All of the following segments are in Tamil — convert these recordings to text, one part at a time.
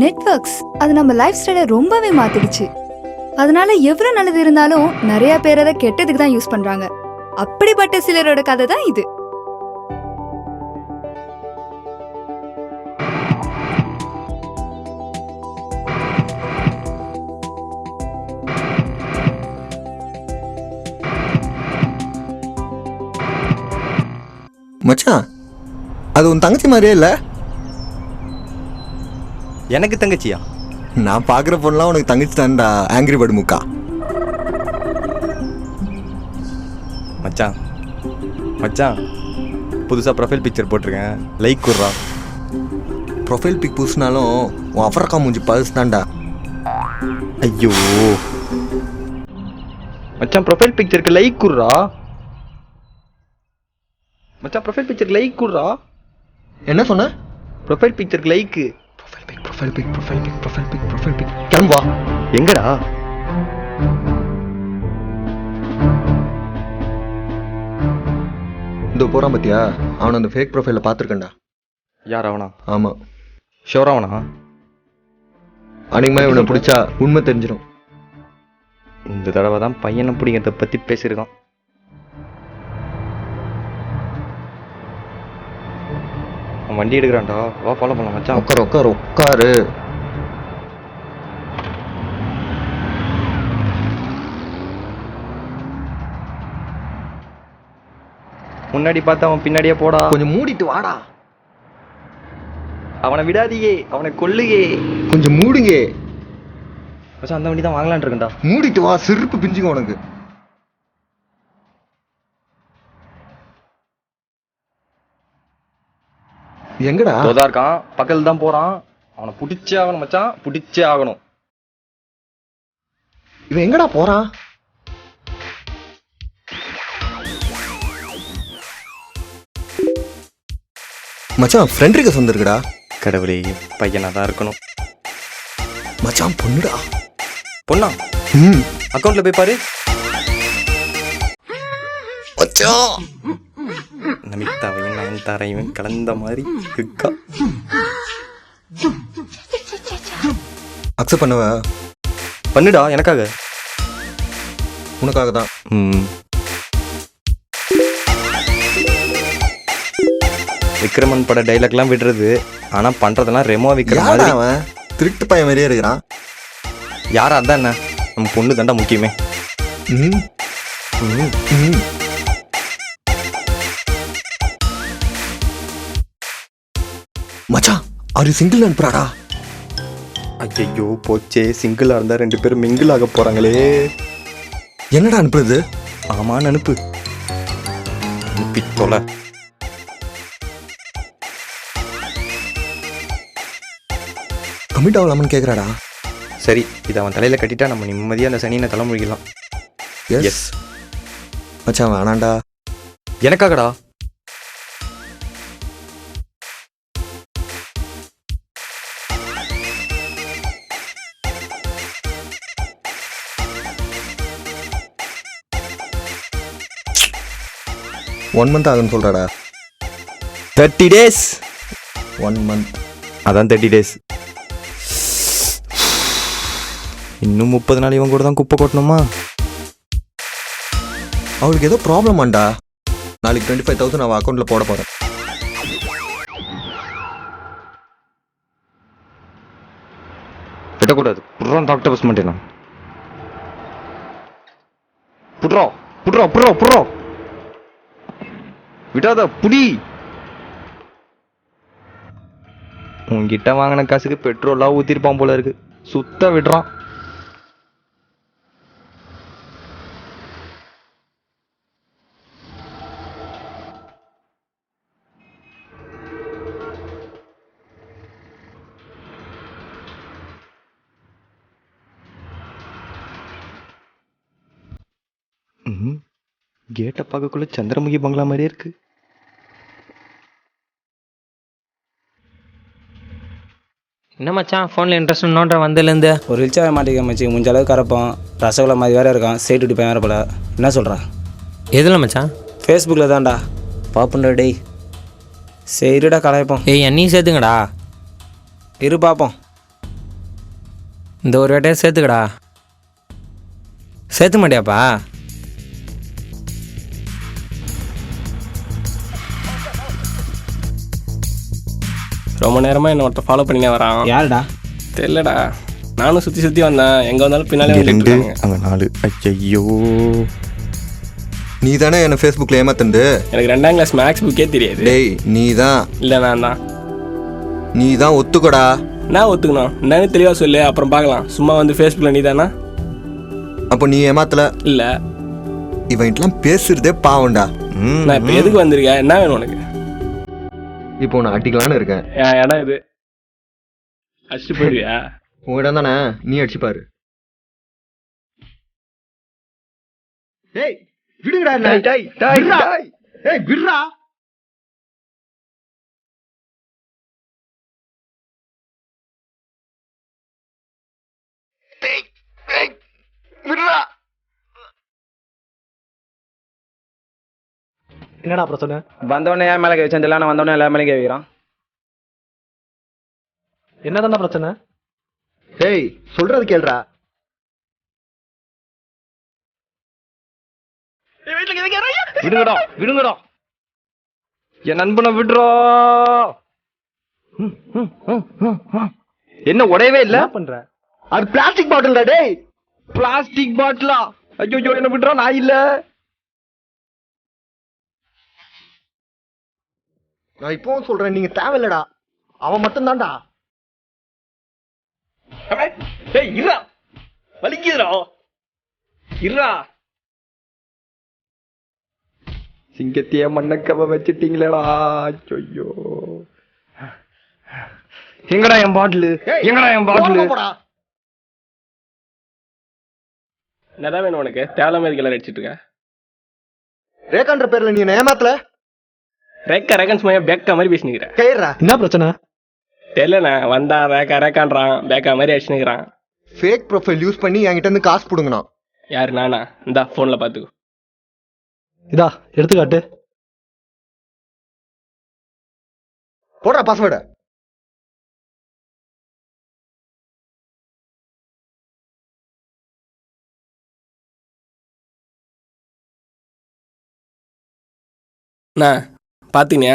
நெட்வொர்க்ஸ் அது நம்ம லைஃப் ஸ்டைலை ரொம்பவே மாத்திடுச்சு. அதனால எவ்வளவு நல்லது இருந்தாலும் நிறைய பேர் அதை கெட்டதுக்கு தான் யூஸ் பண்றாங்க. அப்படிப்பட்ட சிலரோட கதை தான் இது. மச்சான், அது உன் தங்கச்சி மாதிரியே இல்லை? எனக்கு தங்கச்சியா? நான் பார்க்குற பொண்ணுலாம் உனக்கு தங்கச்சி தான்டா. ஆங்கிரி பேர்டு முக்கா. மச்சான் மச்சான், புதுசாக ப்ரொஃபைல் பிக்சர் போட்டிருக்கேன், லைக் குடுறா. ப்ரொஃபைல் பிக் பூசினாலும் உன் அஃப்ரக்கா மூஞ்சி பல்ஸ் தான்டா. ஐயோ மச்சான், ப்ரொஃபைல் பிக்சருக்கு லைக் குடுறா. மச்சான், ப்ரொஃபைல் பிக்சருக்கு லைக் குடுறா. என்ன சொன்ன? ப்ரொஃபைல் பிக்சருக்கு லைக்கு. ப்ரொஃபைல் பிக் கிளம்பா. எங்கடா? இந்த போகிறான் பத்தியா, அவனை அந்த ஃபேக் ப்ரொஃபைலில் பார்த்துருக்கேன்டா. யார் அவனா? ஆமாம், ஷோர் அவனா? அன்னைக்குமா இவனை பிடிச்சா உண்மை தெரிஞ்சிடும். இந்த தடவை தான் பையனை பிடிக்கிறத பற்றி பேசியிருக்கான். அவன் வண்டி எடுக்கிறான்டா, வா ஃபாலோ பண்ணலாம் மச்சான். உட்காரு. முன்னாடி பார்த்து அவன் பின்னாடியே போடா. கொஞ்சம் மூடிட்டு வாடா. அவனை விடாதீயே, அவனை கொல்லுகே. கொஞ்சம் மூடுங்க மச்சான், அந்த வண்டி தான் வாங்கலான் இருக்கேன்டா. மூடிட்டு வா, செருப்பு பிஞ்சுங்க உனக்கு. எங்கடா? தோதா இருக்கான், பக்கத்துல தான் போறான். அவனை பிடிச்சே ஆகணும் மச்சான், பிடிச்சே ஆகணும். இவன் எங்கடா போறான்? மச்சான், ஃப்ரெண்ட் ரிக்வெஸ்ட் வந்திருக்குடா. கடவுளே, பையனா தான் இருக்கணும். மச்சான், பொண்ணுடா. பொண்ணா? அக்கௌண்ட்ல போய் பாரு. மச்சான், நமிதாவையும் நயன்தாரையும் கலந்த மாதிரி இருக்கா. அக்செப்ட் பண்ணவ? பண்ணுடா, எனக்காக. உனக்காக தான். விக்ரமன் பட டைலாக்லாம் விடுறது, ஆனா பண்றதெல்லாம் ரெமோ விக்ரம் மாதிரி. அவன் திருட்டு பையன் மாதிரியே இருக்கிறான். யாரா இருந்தா என்ன, நம்ம பொண்ணு தாண்டா முக்கியமே. மச்சான், ஆர் யூ சிங்கிள் அனுப்புறாடா? ஐயோ போச்சே, சிங்கிளா இருந்தா 2 பேரும் மிங்கிள் ஆக போறாங்களே. என்னடா அனுப்புறது? ஆமான்னு அனுப்பு. அனுப்பி தொலை. கமிட் ஆகலாமன்னு கேட்குறாடா. சரி, இதை அவன் தலையில கட்டிட்டா நம்ம நிம்மதியா அந்த சனியை தலைமுழிக்கலாம். எஸ் மச்சான், வேணாண்டா. எனக்காகடா. ஒன் மந்த் ஆகுன்னு சொல்றாடா. 30 days. 1 month. அதான் 30 days. இன்னும் 30 நாள் இவன் கூட தான் குப்பை கொட்டணுமா? அவளுக்கு ஏதோ ப்ராப்ளம் ஆண்டா. நாளைக்கு 25,000 அவள் அக்கௌண்ட்ல போட போறேன். விடக்கூடாது. புட்றோம் டாக்டர் பஸ் மாட்டேன். புட்றோம் விடாத, புடி. உன்கிட்ட வாங்கின காசுக்கு பெட்ரோலா ஊத்திருப்பான் போல இருக்கு. சுத்த விடுறான். கேட்ட பார்க்கக்குள்ள சந்திரமுகி பங்களா மாதிரியே இருக்கு. என்ன மச்சான், ஃபோனில் இன்ட்ரெஸ்ட் நோட்ட வந்ததுலேருந்து ஒரு ரிச்சாக மாட்டிக்க மச்சி. முடிஞ்ச அளவுக்கு கறப்போம். ரசகுல்லா மாதிரி வேறு இருக்கான். சைட்டு டிப்பேன் வேறு போல. என்ன சொல்கிறா? எதில் மச்சான்? ஃபேஸ்புக்கில் தான்டா. பாப்புண்டா டேய். சரிடா, கலாய்ப்போம். என்னையும் சேர்த்துங்கடா. இரு பார்ப்போம். இந்த ஒரு வேட்டையை சேர்த்துக்கடா. சேர்த்து மாட்டியாப்பா? ரொம்ப நேரமாக என்ன ஒருத்தர் ஃபாலோ பண்ணினே வரான். யாருடா? தெரியலடா, நானும் சுற்றி சுற்றி வந்தேன். எங்கே வந்தாலும் பின்னாலே இங்க வந்துட்டு 2 இருக்காங்க. அங்கே 4. ஐயோ, நீ தானே என்னை ஃபேஸ்புக்கில் ஏமாத்துண்டு. எனக்கு 2ஆம் கிளாஸ் மேக்ஸ் புக்கே தெரியாது. டேய் நீ தான் இல்லை நான் தான். நீ தான் ஒத்துக்கோடா. நான் ஒத்துக்கணும். என்னன்னு தெளிவாக சொல்லு, அப்புறம் பார்க்கலாம். சும்மா வந்து ஃபேஸ்புக்கில் நீ தானா? அப்போ நீ ஏமாத்தல. இல்லை, இவன்ட்டெலாம் பேசுறதே பாவம்டா. நான் இப்போ எதுக்கு வந்திருக்கேன்? என்ன வேணும் உனக்கு? இப்போ நான் அடிக்கலான்னு இருக்கேன். என் இடம் இது அடிச்சுட்டு போயிடுவியா? உன் இடம் தானே, நீ அடிச்சு பாரு. டேய் விடுங்கடா என்ன. டேய் விடுறா. விடுறா. என்னடா அப்புறம் சொன்ன? வந்தவொடனே ஏன் மேலே கை வச்சேன் தெரியல, நான் வந்தவொடனே எல்லா மேலேயும் கை வைக்கிறான். என்னதான்டா பிரச்சனை? டேய் சொல்றது கேளுடா. விடுங்கடா. என் நண்பனை விடுறா. என்ன உடையவே இல்ல? என்ன பண்ற? அது பிளாஸ்டிக் பாட்டில்டா. டேய் பிளாஸ்டிக் பாட்டிலா? ஐயோ என்ன விடுறா, நான் இல்ல. நான் இப்பவும் சொல்றேன், நீங்க தேவையில்லடா. அவன் மட்டும் தான்டா. டேய் இருடா, வலிக்குதுடா. இருடா. சிங்கத்தைய மண்ணக்கவ வச்சிட்டீங்களேடா. ஐயோ, எங்கடா என் பாட்டிலு? எங்கடா என் பாட்டிலு? என்னதான் வேணும் உனக்கு? தேவையில்லாம இதுக்கு எல்லாம் அடிச்சிட்டு இருக்க. ரேகான்ற பேர்ல நீ என்ன ஏமாத்தல. ரேக்கன் சும்மா பேக்கா மாதிரி பேசினுக்கிறேன். கையறா. என்ன பிரச்சனை? தெரியலண்ணா, வந்தா ரேக்கான்றான், பேக்கா மாதிரி அடிச்சுனுக்கிறான். ஃபேக் ப்ரொஃபைல் யூஸ் பண்ணி என்கிட்ட இருந்து காசு புடுங்கணும். யாரு? நானா? இந்தா போன்ல பாத்துக்கோ. இதா எடுத்துக்காட்டு. போடுறா பாஸ்வேர்டு. அண்ணா பாத்தீங்க?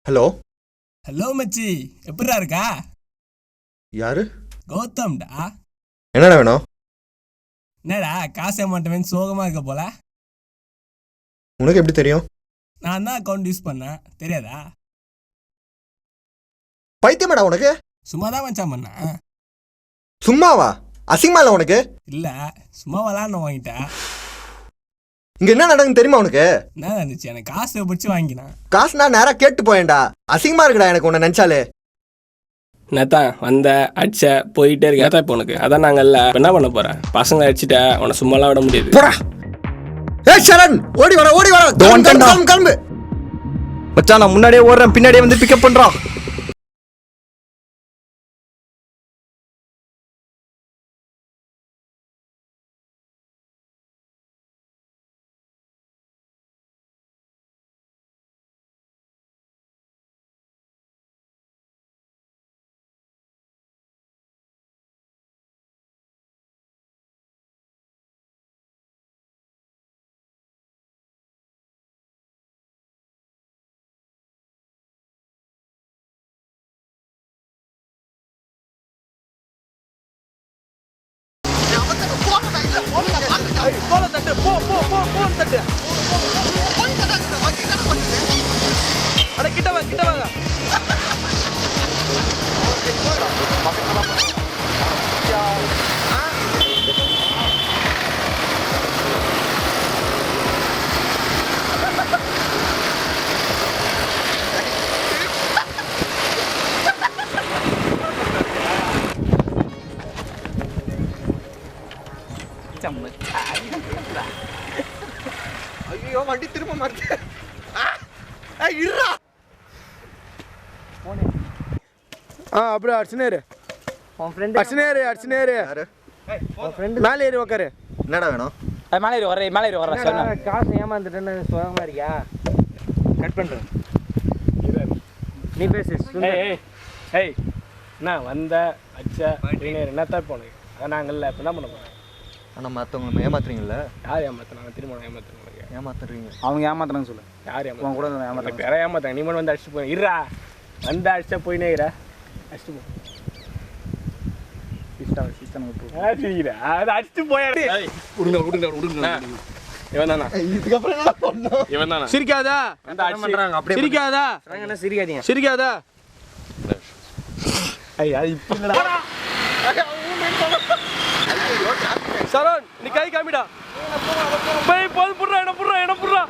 ஹலோ. ஹலோ மச்சி, எப்படிடா இருக்கா? யாரு? கௌதம்டா. என்னடா வேணும்? என்னடா காசே மாட்டேன்னு சோகமா இருக்க போல? உனக்கு எப்படி தெரியும்? நான் தான் அக்கௌண்ட் யூஸ் பண்ணேன், தெரியாதா? பைத்தியமாடா உனக்கு? சும்மா தான் மச்சான் பண்ணேன். சும்மாவா? அசிங்கமா இல்ல உனக்கு? இல்ல, சும்மா விளாட்ணும் வாங்கிட்டேன். இங்க என்ன நடக்குன்னு தெரியுமா உனக்கு? என்ன இருந்துச்சு? எனக்கு காசு பிடிச்சி வாங்கினேன். காசு நான் நேரா கேட்டு போயேன்டா. அசிங்கமா இருக்குடா எனக்கு உன்னை நினைச்சாலே. என்னத்தான் வந்த அடிச்ச போயிட்டே இருக்க. ஏதா இப்போ உனக்கு அதான் நாங்கல்ல. என்ன பண்ண போறேன்? பசங்களை அடிச்சுட்ட, உன்னை சும்மாலாம் விட முடியாது. போடா. ஏய் சரண், ஓடி வர ஓடி வர. கிளம்பு. மச்சான் நான் முன்னாடியே ஓடுறேன், பின்னாடியே வந்து பிக்கப் பண்றான். ஐயோ வண்டி திரும்ப மாட்டேன். இருடா. அப்படியே அடிச்சுனேரு. உன் ஃப்ரெண்டு அடிச்சுனேரு. யாரு? உன் ஃப்ரெண்டு மேலே ஏறி உக்காரு. என்னடா வேணும்? மேலே ஏறி வர்றேன், மேலே ஏறி வர்றேன். காசு ஏமாந்துட்டேன்னு சோகமா இருக்கியா? கட் பண்ணுறேன். நீ பேசு ஏய் ஏய் ஏய் என்ன வந்த அச்ச போயினே என்னத்தான் இப்போ உனக்கு அதான் நாங்கள்ல இப்போ என்ன பண்ண போகிறேன்? ஆனால் மற்றவங்களை ஏமாத்துறீங்களா? யார் ஏமாத்தினாங்க? திரும்ப ஏமாத்துறேன் ஏமாத்துறீங்க. அவங்க ஏமாத்துறான்னு சொல்லு. யார் உன் கூட ஏமாத்த ஏமாத்துறாங்க. வேற ஏமாத்தாங்க. நீ மட்டும் வந்து அடிச்சுட்டு போய் இருடா வந்து அடிச்சா போயினே இரு அடிச்சுட்டு போ. சிஸ்டம் விட்டு. சரிடா அது அடிச்சுட்டு போயா இவன் தானா இவன் தானா சிரிக்காதா பண்றாங்க அப்படியே சிரிக்காதா என்ன சிரிக்காதீங்க. சிரிக்காதா ஐயா இப்போ இல்லடா சரண் நீ கை காமிடா போய் போது புடுறா என்ன புடுறா